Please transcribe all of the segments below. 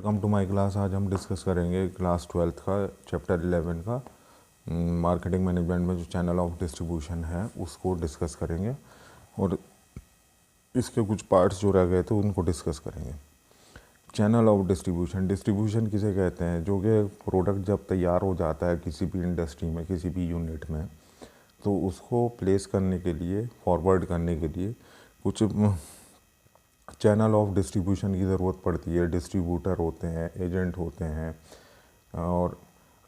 Welcome to my class. आज हम discuss करेंगे क्लास 12th का चैप्टर 11 का मार्केटिंग मैनेजमेंट में जो चैनल ऑफ डिस्ट्रीब्यूशन है उसको डिस्कस करेंगे और इसके कुछ पार्ट्स जो रह गए थे उनको डिस्कस करेंगे। चैनल ऑफ डिस्ट्रीब्यूशन, डिस्ट्रीब्यूशन किसे कहते हैं? जो कि प्रोडक्ट जब तैयार हो जाता है किसी भी इंडस्ट्री में, किसी भी यूनिट में, तो उसको प्लेस करने के लिए, फॉरवर्ड करने के लिए कुछ चैनल ऑफ डिस्ट्रीब्यूशन की ज़रूरत पड़ती है। डिस्ट्रीब्यूटर होते हैं, एजेंट होते हैं और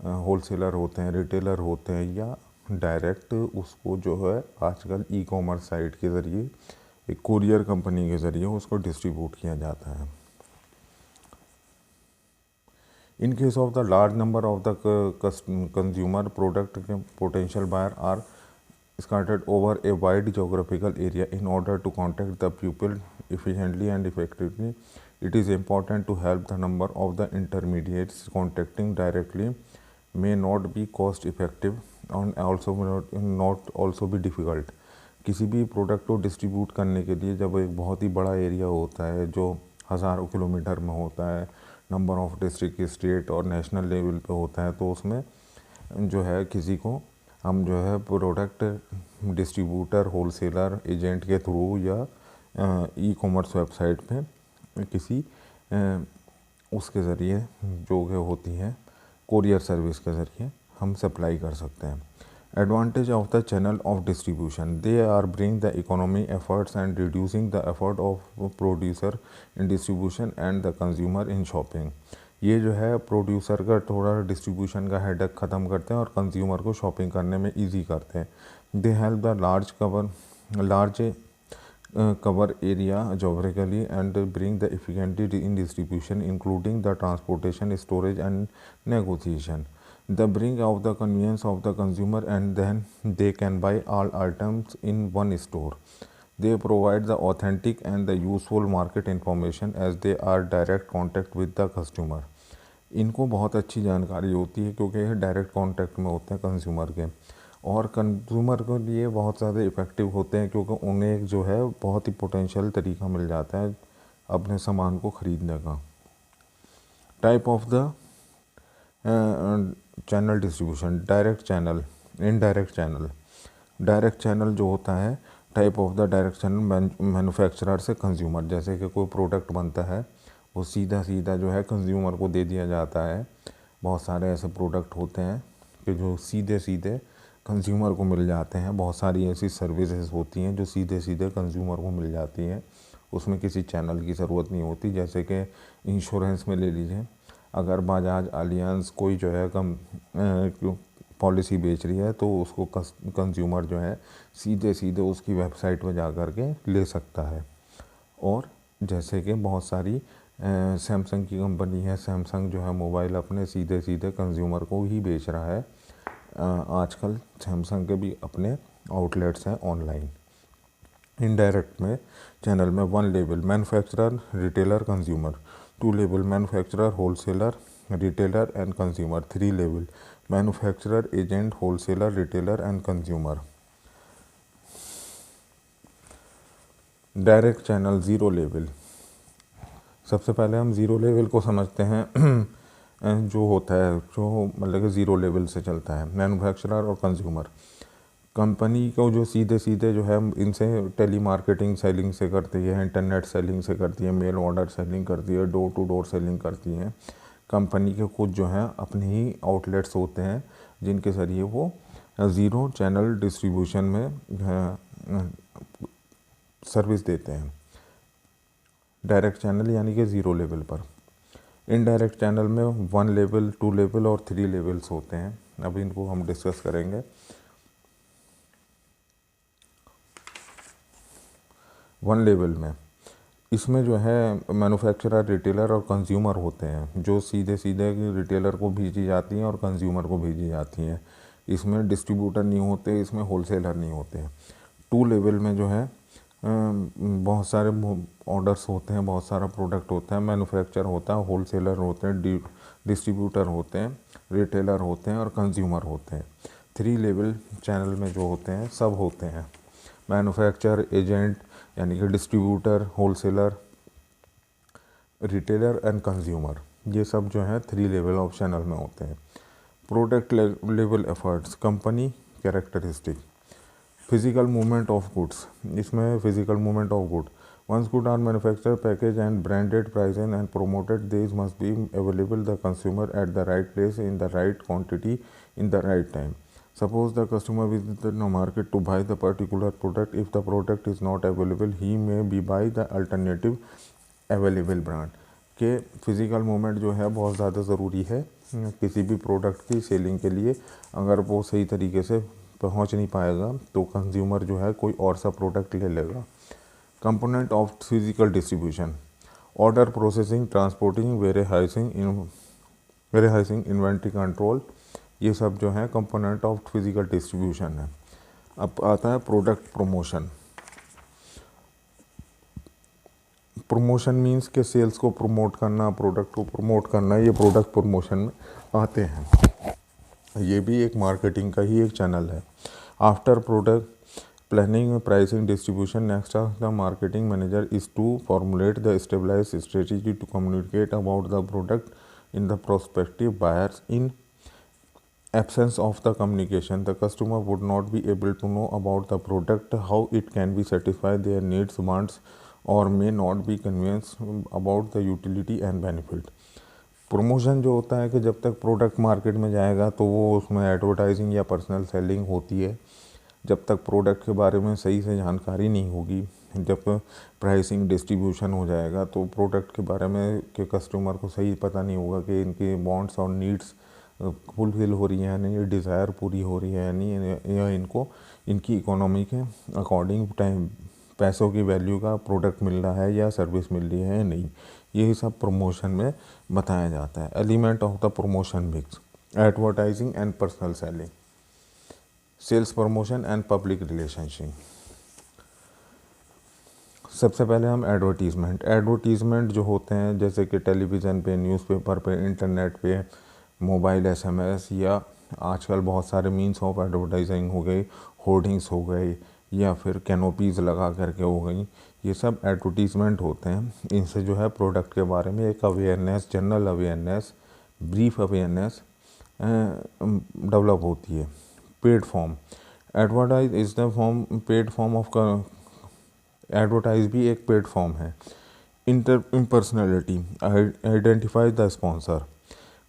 होलसेलर होते हैं, रिटेलर होते हैं, या डायरेक्ट उसको जो है आजकल ई कॉमर्स साइट के ज़रिए, एक कुरियर कंपनी के ज़रिए उसको डिस्ट्रीब्यूट किया जाता है। In case of the large number of the consumer product potential buyer are scattered over a wide geographical area. In order to contact the pupil efficiently and effectively, it is important to help the number of the intermediates. Contacting directly may not be cost effective and not also be difficult. किसी भी product को distribute करने के लिए जब एक बहुत ही बड़ा एरिया होता है जो हज़ारों किलोमीटर में होता है, नंबर ऑफ डिस्ट्रिक्ट, स्टेट और नेशनल लेवल पे होता है, तो उसमें जो है किसी को हम जो है प्रोडक्ट डिस्ट्रीब्यूटर, होलसेलर, एजेंट के थ्रू या ई कॉमर्स वेबसाइट पे किसी उसके ज़रिए जो कि होती है कोरियर सर्विस के ज़रिए हम सप्लाई कर सकते हैं। Advantage of the channel of distribution, they are bring the economy efforts and reducing the effort of producer in distribution and the consumer in shopping. ये जो है प्रोड्यूसर का थोड़ा डिस्ट्रीब्यूशन का हेडेक ख़त्म करते हैं और कंज्यूमर को शॉपिंग करने में इजी करते हैं। They help the large cover area geographically and bring the efficiency in distribution including the transportation, storage and negotiation. The bring of the convenience of the consumer and then they can buy all items in one store. They provide the authentic and the useful market information as they are direct contact with the customer. इनको बहुत अच्छी जानकारी होती है क्योंकि ये direct contact में होते हैं कंज्यूमर के, और कंज्यूमर के लिए बहुत ज़्यादा इफ़ेक्टिव होते हैं क्योंकि उन्हें एक जो है बहुत ही पोटेंशियल तरीका मिल जाता है अपने सामान को ख़रीदने का। Type of the channel distribution, direct channel, indirect channel. Direct channel जो होता है, type of the direct channel manufacturer से कंज्यूमर, जैसे कि कोई प्रोडक्ट बनता है वो सीधा जो है कंज्यूमर को दे दिया जाता है। बहुत सारे ऐसे प्रोडक्ट होते हैं कि जो सीधे कंज्यूमर को मिल जाते हैं। बहुत सारी ऐसी सर्विसेज होती हैं जो सीधे कंज्यूमर को मिल जाती हैं, उसमें किसी चैनल की ज़रूरत नहीं होती। जैसे कि इंश्योरेंस में ले लीजिए, अगर बजाज अलियांस कोई जो है पॉलिसी बेच रही है तो उसको कंज्यूमर जो है सीधे उसकी वेबसाइट पर जा कर के ले सकता है। और जैसे कि बहुत सारी सैमसंग की कंपनी है, सैमसंग जो है मोबाइल अपने सीधे कंज्यूमर को ही बेच रहा है। आजकल सैमसंग के भी अपने आउटलेट्स हैं ऑनलाइन। इनडायरेक्ट में चैनल में one level manufacturer, retailer, consumer. Two level manufacturer, wholesaler, retailer and consumer. Three level manufacturer, agent, wholesaler, retailer and consumer. Direct channel zero level. सबसे पहले हम ज़ीरो लेवल को समझते हैं। जो होता है, जो मतलब कि ज़ीरो लेवल से चलता है, मैन्युफैक्चरर और कंज्यूमर। कंपनी को जो सीधे जो है इनसे टेली मार्केटिंग सेलिंग से करती है, इंटरनेट सेलिंग से करती है, मेल ऑर्डर सेलिंग करती है, डोर टू डोर सेलिंग करती है। कंपनी के खुद जो हैं अपने ही आउटलेट्स होते हैं जिनके ज़रिए वो ज़ीरो चैनल डिस्ट्रीब्यूशन में सर्विस देते हैं। डायरेक्ट चैनल यानी कि ज़ीरो लेवल पर। इनडायरेक्ट चैनल में वन लेवल, टू लेवल और थ्री लेवल्स होते हैं। अभी इनको हम डिस्कस करेंगे। वन लेवल में इसमें जो है मैन्युफैक्चरर, रिटेलर और कंज्यूमर होते हैं, जो सीधे रिटेलर को भेजी जाती हैं और कंज्यूमर को भेजी जाती हैं। इसमें डिस्ट्रीब्यूटर नहीं होते, इसमें होलसेलर नहीं होते हैं। टू लेवल में जो है बहुत सारे ऑर्डर्स होते हैं, बहुत सारा प्रोडक्ट होता है, मैन्युफैक्चर होता है, होलसेलर होते हैं, डिस्ट्रीब्यूटर होते हैं, रिटेलर होते हैं और कंज्यूमर होते हैं। थ्री लेवल चैनल में जो होते हैं सब होते हैं, मैन्युफैक्चर, एजेंट यानी कि distributor, wholesaler, retailer and consumer. ये सब जो है 3 लेवल ऑफ चैनल में होते हैं। Product level efforts, company characteristic, physical movement of goods, इसमें physical movement of good, once good are manufacture package and branded prices and promoted, these must be available the consumer at the right place in the right quantity in the right time. Suppose the customer visits the market to buy the particular product. If the product is not available, he may be buy the alternative available brand. के physical movement जो है बहुत ज़्यादा ज़रूरी है किसी भी product की सेलिंग के लिए। अगर वो सही तरीके से पहुंच नहीं पाएगा तो कंज्यूमर जो है कोई और सा प्रोडक्ट ले लेगा। Component of physical distribution, order processing, transporting, warehousing, inventory control, ये सब जो है कंपोनेंट ऑफ फिजिकल डिस्ट्रीब्यूशन है। अब आता है प्रोडक्ट प्रमोशन। प्रमोशन मीन्स के सेल्स को प्रमोट करना, प्रोडक्ट को प्रमोट करना, ये प्रोडक्ट प्रमोशन में आते हैं। ये भी एक मार्केटिंग का ही एक चैनल है। After product planning, pricing, distribution, next of the marketing manager is to formulate the stabilize strategy to communicate about the product in the prospective buyers. In absence of the communication, the customer would not be able to know about the product, how it can be satisfy their needs, wants, or may not be convinced about the utility and benefit. Promotion जो होता है कि जब तक product market में जाएगा तो वो उसमें एडवर्टाइजिंग या पर्सनल सेलिंग होती है। जब तक प्रोडक्ट के बारे में सही से जानकारी नहीं होगी, जब प्राइसिंग डिस्ट्रीब्यूशन हो जाएगा तो प्रोडक्ट के बारे में के कस्टमर को सही पता नहीं होगा कि इनके वांट्स और नीड्स फुलफिल हो रही है या नहीं, डिज़ायर पूरी हो रही है या नहीं, या इनको इनकी इकोनॉमी के अकॉर्डिंग टाइम पैसों की वैल्यू का प्रोडक्ट मिल रहा है या सर्विस मिल रही है या नहीं। यही सब प्रमोशन में बताया जाता है। Element of the promotion mix, advertising and personal selling, sales promotion and public relationship. सबसे पहले हम एडवर्टीज़मेंट जो होते हैं जैसे कि टेलीविज़न पे, न्यूज़पेपर पे, इंटरनेट पे, मोबाइल SMS, या आजकल बहुत सारे मीन्स ऑफ एडवर्टाइजिंग हो गई, होर्डिंग्स हो गए या फिर कैनोपीज़ लगा करके हो गई, ये सब एडवर्टीज़मेंट होते हैं। इनसे जो है प्रोडक्ट के बारे में एक awareness, general awareness, brief awareness develop होती है। Paid form, advertise is the form, paid form of, advertise भी एक पेड फॉर्म है। Impersonality, identify the sponsor.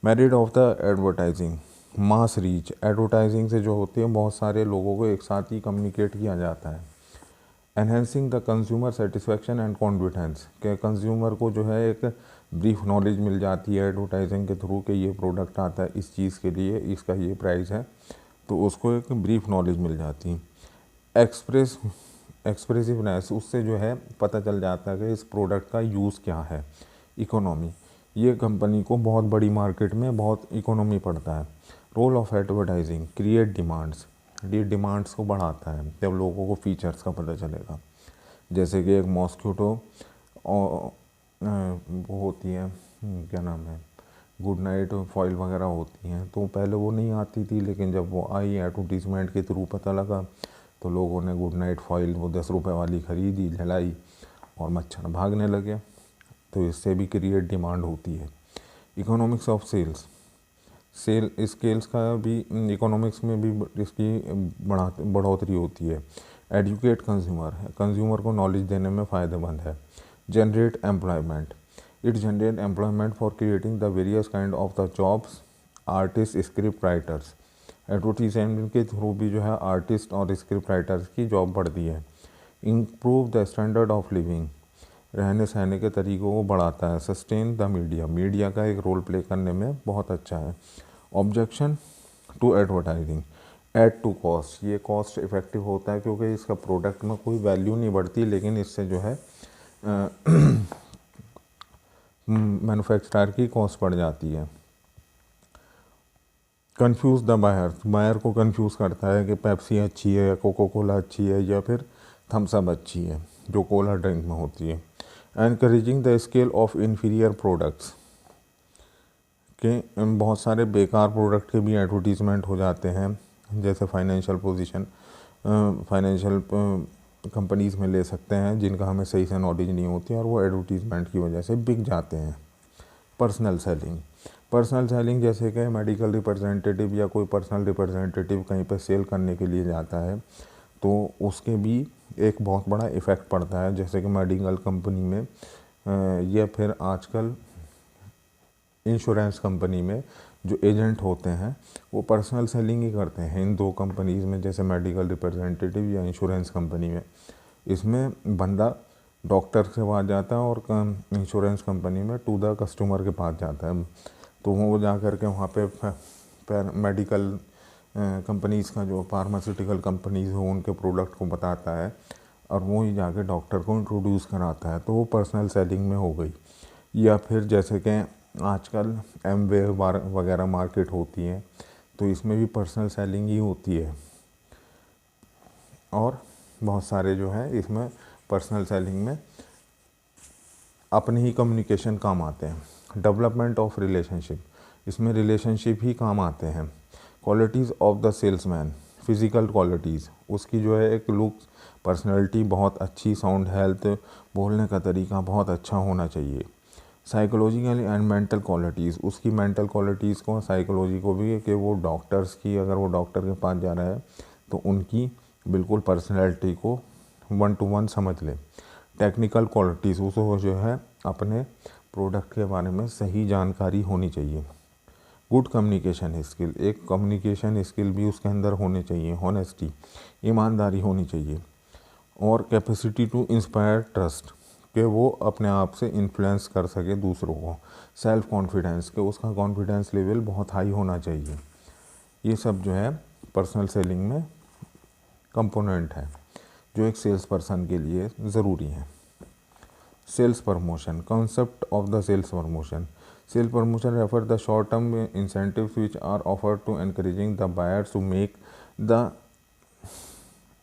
Merit of the advertising, mass reach, advertising से जो होती है बहुत सारे लोगों को एक साथ ही कम्युनिकेट किया जाता है। Enhancing the consumer satisfaction and confidence, के कंज्यूमर को जो है एक ब्रीफ नॉलेज मिल जाती है एडवर्टाइजिंग के थ्रू कि ये प्रोडक्ट आता है इस चीज़ के लिए, इसका ये प्राइस है, तो उसको एक ब्रीफ नॉलेज मिल जाती है। एक्सप्रेसिवनेस, उससे जो है पता चल जाता है कि इस प्रोडक्ट का यूज़ क्या है। इकोनॉमी, ये कंपनी को बहुत बड़ी मार्केट में बहुत इकोनॉमी पड़ता है। Role of advertising, create demands, ये डिमांड्स को बढ़ाता है जब लोगों को फीचर्स का पता चलेगा। जैसे कि एक मॉस्किटो वो होती है, क्या नाम है, गुड नाइट फॉइल वगैरह होती हैं, तो पहले वो नहीं आती थी, लेकिन जब वो आई एडवर्टीज़मेंट के थ्रू पता लगा तो लोगों ने गुड नाइट फॉइल वो 10 रुपये वाली ख़रीदी, जलाई और मच्छर भागने लगे। तो इससे भी क्रिएट डिमांड होती है। Economics of sales, sale scales का भी इकोनॉमिक्स में भी इसकी बढ़ोतरी होती है। एडुकेट कंज्यूमर, कंज्यूमर को नॉलेज देने में फ़ायदेमंद है। Generate employment, it generate employment for creating the various kind of the jobs, artist, script writers. Advertisement के थ्रू भी जो है आर्टिस्ट और स्क्रिप्ट राइटर्स की जॉब बढ़ती है। Improve the standard of living, रहने सहने के तरीक़ों को बढ़ाता है। सस्टेन द मीडिया, मीडिया का एक रोल प्ले करने में बहुत अच्छा है। Objection to advertising, add to cost, ये कॉस्ट इफ़ेक्टिव होता है क्योंकि इसका प्रोडक्ट में कोई वैल्यू नहीं बढ़ती, लेकिन इससे जो है मैन्युफैक्चरर की कॉस्ट बढ़ जाती है। कंफ्यूज द बायर, बायर को कंफ्यूज करता है कि पेप्सी अच्छी है या कोको कोला अच्छी है या फिर थम्स अप अच्छी है, जो कोला ड्रिंक में होती है। Encouraging the scale of inferior products, के बहुत सारे बेकार प्रोडक्ट के भी एडवर्टीज़मेंट हो जाते हैं, जैसे फाइनेंशियल कंपनीज़ में ले सकते हैं जिनका हमें सही से नॉलेज नहीं होती और वो एडवर्टीज़मेंट की वजह से बिक जाते हैं। Personal selling. पर्सनल सेलिंग जैसे कि मेडिकल रिप्रेजेंटेटिव या कोई पर्सनल रिप्रेजेंटेटिव कहीं पर सेल करने के लिए जाता है तो उसके भी एक बहुत बड़ा इफ़ेक्ट पड़ता है, जैसे कि मेडिकल कंपनी में या फिर आजकल इंश्योरेंस कंपनी में जो एजेंट होते हैं वो पर्सनल सेलिंग ही करते हैं इन दो कंपनीज़ में, जैसे मेडिकल रिप्रेजेंटेटिव या इंश्योरेंस कंपनी में। इसमें बंदा डॉक्टर के पास जाता है और इंश्योरेंस कंपनी में टू द कस्टमर के पास जाता है, तो वो जा कर के वहाँ पे मेडिकल कंपनीज़ का जो फार्मास्यूटिकल कंपनीज़ हो उनके प्रोडक्ट को बताता है और वो ही जाके डॉक्टर को इंट्रोड्यूस कराता है, तो वो पर्सनल सेलिंग में हो गई। या फिर जैसे कि आजकल एमवे वगैरह मार्केट होती है तो इसमें भी पर्सनल सेलिंग ही होती है, और बहुत सारे जो है इसमें पर्सनल सेलिंग में अपने ही कम्युनिकेशन काम आते हैं। डेवलपमेंट ऑफ रिलेशनशिप, इसमें रिलेशनशिप ही काम आते हैं। Qualities of the salesman, physical qualities, उसकी जो है एक लुक्स, पर्सनैलिटी बहुत अच्छी, साउंड हेल्थ, बोलने का तरीका बहुत अच्छा होना चाहिए। साइकोलॉजिकल एंड मेंटल क्वालिटीज़, उसकी मेंटल क्वालिटीज़ को, साइकोलॉजी को भी, कि वो डॉक्टर्स की, अगर वो डॉक्टर के पास जा रहा है तो उनकी बिल्कुल पर्सनैलिटी को 1 to 1 समझ ले। टेक्निकल क्वालिटीज़, उसको जो है अपने प्रोडक्ट के बारे में सही जानकारी होनी चाहिए। गुड कम्युनिकेशन स्किल, एक कम्युनिकेशन स्किल भी उसके अंदर होने चाहिए। हॉनेस्टी, ईमानदारी होनी चाहिए। और कैपेसिटी टू इंस्पायर ट्रस्ट, कि वो अपने आप से इन्फ्लुएंस कर सके दूसरों को। सेल्फ कॉन्फिडेंस, कि उसका कॉन्फिडेंस लेवल बहुत हाई होना चाहिए। ये सब जो है पर्सनल सेलिंग में कंपोनेंट है जो एक सेल्स पर्सन के लिए ज़रूरी है। Sales promotion, concept of the sales promotion. Sale promotion refer the short term incentives which are offered to encouraging the buyers to make the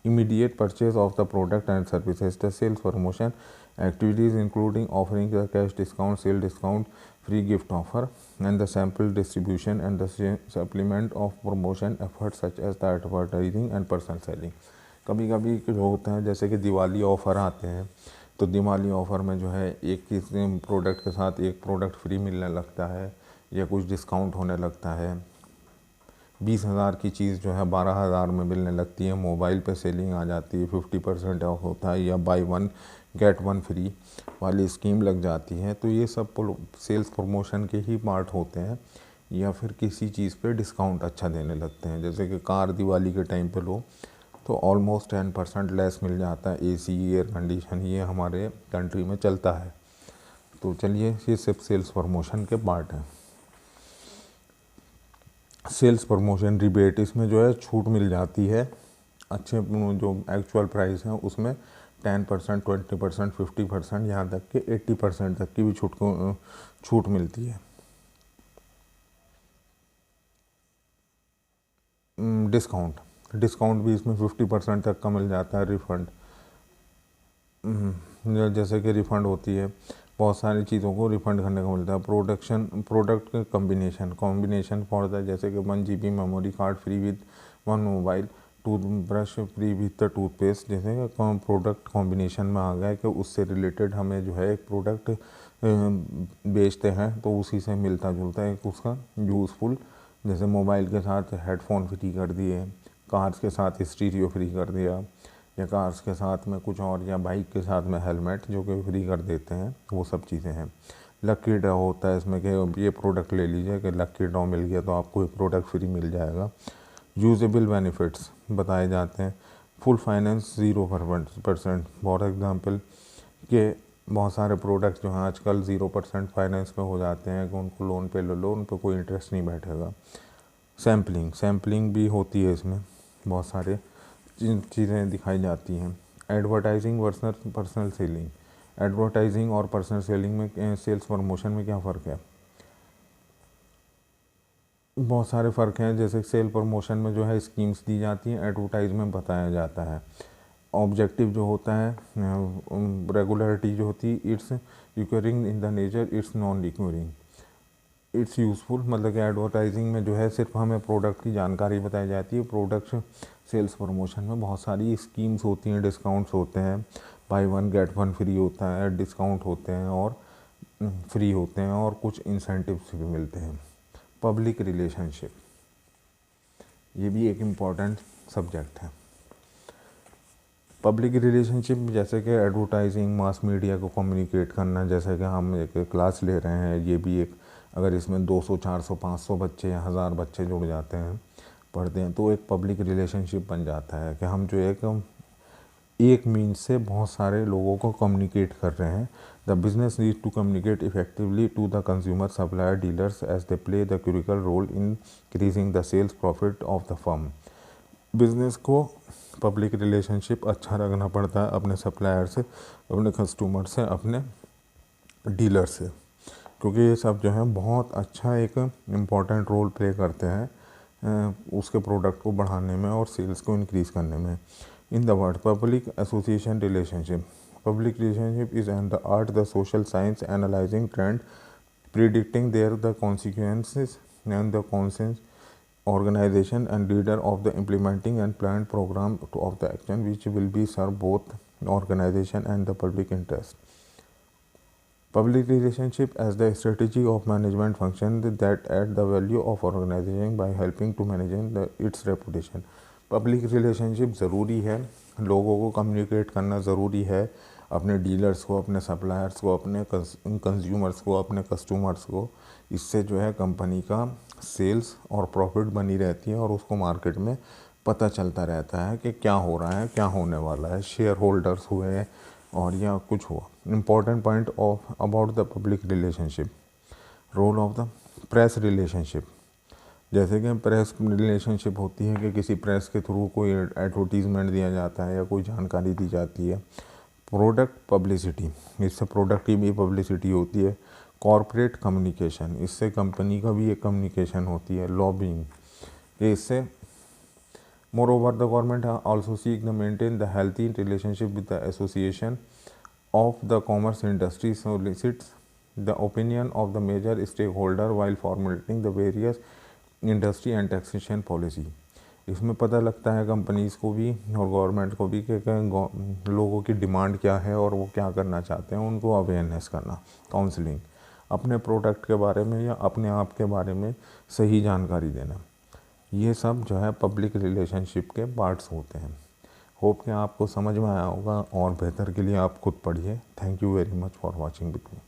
immediate purchase of the product and services. The sales promotion activities including offering the cash discount, sale discount, free gift offer, and the sample distribution and the supplement of promotion efforts such as the advertising and personal selling. कभी कभी जो होता है जैसे कि Diwali offer आते हैं, तो दिवाली ऑफ़र में जो है एक किसी प्रोडक्ट के साथ एक प्रोडक्ट फ्री मिलने लगता है या कुछ डिस्काउंट होने लगता है। 20,000 की चीज़ जो है 12,000 में मिलने लगती है। मोबाइल पे सेलिंग आ जाती है, 50% ऑफ होता है, या बाय 1 गेट 1 फ्री वाली स्कीम लग जाती है। तो ये सब सेल्स प्रमोशन के ही पार्ट होते हैं। या फिर किसी चीज़ पे डिस्काउंट अच्छा देने लगते हैं, जैसे कि कार दिवाली के टाइम पे लो तो ऑलमोस्ट 10% लेस मिल जाता है। एसी, एयर कंडीशन, ये हमारे कंट्री में चलता है। तो चलिए, ये सिर्फ सेल्स प्रमोशन के पार्ट हैं। सेल्स प्रमोशन रिबेट, इसमें जो है छूट मिल जाती है अच्छे जो एक्चुअल प्राइस है उसमें 10%, 20%, 50%, यहाँ तक कि 80% तक की भी छूट मिलती है। डिस्काउंट भी इसमें 50% तक का मिल जाता है। रिफ़ंड, जैसे कि रिफ़ंड होती है, बहुत सारी चीज़ों को रिफ़ंड करने को मिलता है। प्रोडक्ट कॉम्बिनेशन फॉर द, जैसे कि 1 GB memory card free with 1 mobile, toothbrush free with the toothpaste, जैसे कि प्रोडक्ट कॉम्बिनेशन में आ गया कि उससे रिलेटेड हमें जो है एक प्रोडक्ट बेचते हैं तो उसी से मिलता जुलता है एक उसका यूज़फुल, जैसे मोबाइल के साथ हेडफोन फ्री कर दिए, कार्स के साथ स्टीरियो फ्री कर दिया, या कार्स के साथ में कुछ और, या बाइक के साथ में हेलमेट जो कि फ्री कर देते हैं, वो सब चीज़ें हैं। लकी ड्रॉ होता है इसमें कि ये प्रोडक्ट ले लीजिए कि लकी ड्रॉ मिल गया तो आपको एक प्रोडक्ट फ्री मिल जाएगा। यूजेबल बेनिफिट्स बताए जाते हैं। फुल फाइनेंस 0%, फॉर एग्ज़ाम्पल कि बहुत सारे प्रोडक्ट्स जो हैं आजकल 0% फाइनेंस में हो जाते हैं कि उनको लोन पे ले लो, उन पर कोई इंटरेस्ट नहीं बैठेगा। सैम्पलिंग भी होती है इसमें, बहुत सारे चीज़ें दिखाई जाती हैं। Advertising versus personal selling, advertising और पर्सनल सेलिंग में, सेल्स प्रमोशन में क्या फ़र्क है? बहुत सारे फ़र्क हैं। जैसे सेल प्रमोशन में जो है स्कीम्स दी जाती हैं, एडवर्टाइज में बताया जाता है। ऑब्जेक्टिव जो होता है, रेगुलरिटी जो होती है, it's recurring in the nature, it's non recurring, it's useful. मतलब कि एडवर्टाइजिंग में जो है सिर्फ हमें प्रोडक्ट की जानकारी बताई जाती है। प्रोडक्ट सेल्स प्रमोशन में बहुत सारी स्कीम्स होती हैं, डिस्काउंट्स होते हैं, बाय 1 गेट 1 फ्री होता है, डिस्काउंट होते हैं, और फ्री होते हैं और कुछ इंसेंटिव्स भी मिलते हैं। पब्लिक रिलेशनशिप, ये भी एक इम्पॉर्टेंट सब्जेक्ट है। पब्लिक रिलेशनशिप जैसे कि एडवर्टाइजिंग, मास मीडिया को कम्युनिकेट करना, जैसे कि हम एक क्लास ले रहे हैं, ये भी एक, अगर इसमें 200, 400, 500 बच्चे या 1000 बच्चे जुड़ जाते हैं, पढ़ते हैं, तो एक पब्लिक रिलेशनशिप बन जाता है कि हम जो एक मीन्स से बहुत सारे लोगों को कम्युनिकेट कर रहे हैं। The business need to communicate effectively to the consumer, supplier, dealers as they play the critical role in increasing the sales profit of the firm. Business को पब्लिक रिलेशनशिप अच्छा रखना पड़ता है अपने सप्लायर से, अपने कस्टमर से, अपने डीलर से, क्योंकि ये सब जो है बहुत अच्छा एक इम्पॉर्टेंट रोल प्ले करते हैं उसके प्रोडक्ट को बढ़ाने में और सेल्स को इंक्रीज़ करने में। In the word public association relationship, public relationship is and the art, the social science, analysing trend, predicting their the consequences and the conscience organization and leader of the implementing and planned program of the action which will be serve both organization and the public interest. Public relationship as the strategy of management function that add the value of organization by helping to managing its reputation. Public relationship ज़रूरी है, लोगों को communicate करना ज़रूरी है, अपने dealers को, अपने सप्लायर्स को, अपने कंज्यूमर्स को, अपने कस्टमर्स को। इससे जो है कंपनी का सेल्स और प्रॉफिट बनी रहती है और उसको मार्केट में पता चलता रहता है कि क्या हो रहा है, क्या होने वाला है, शेयर होल्डर्स हुए और या कुछ हुआ। Important point of about the public relationship, role of the press relationship. जैसे कि प्रेस रिलेशनशिप होती है कि किसी प्रेस के थ्रू कोई एडवर्टीज़मेंट दिया जाता है या कोई जानकारी दी जाती है। प्रोडक्ट पब्लिसिटी, इससे प्रोडक्ट की भी पब्लिसिटी होती है। कॉरपोरेट कम्युनिकेशन, इससे कंपनी का भी एक कम्युनिकेशन होती है। लॉबिंग, इससे moreover the government also seek to maintain the healthy relationship with the association of the commerce industry, solicits the opinion of the major stakeholder while formulating the various industry and taxation policy. इसमें पता लगता है companies को भी और government को भी कि लोगों की डिमांड क्या है और वो क्या करना चाहते हैं, उनको अवेयरनेस करना। काउंसलिंग, अपने प्रोडक्ट के बारे में या अपने आप के बारे में सही जानकारी देना। ये सब जो है पब्लिक रिलेशनशिप के पार्ट्स होते हैं। होप कि आपको समझ में आया होगा और बेहतर के लिए आप खुद पढ़िए। Thank you very much for watching with me.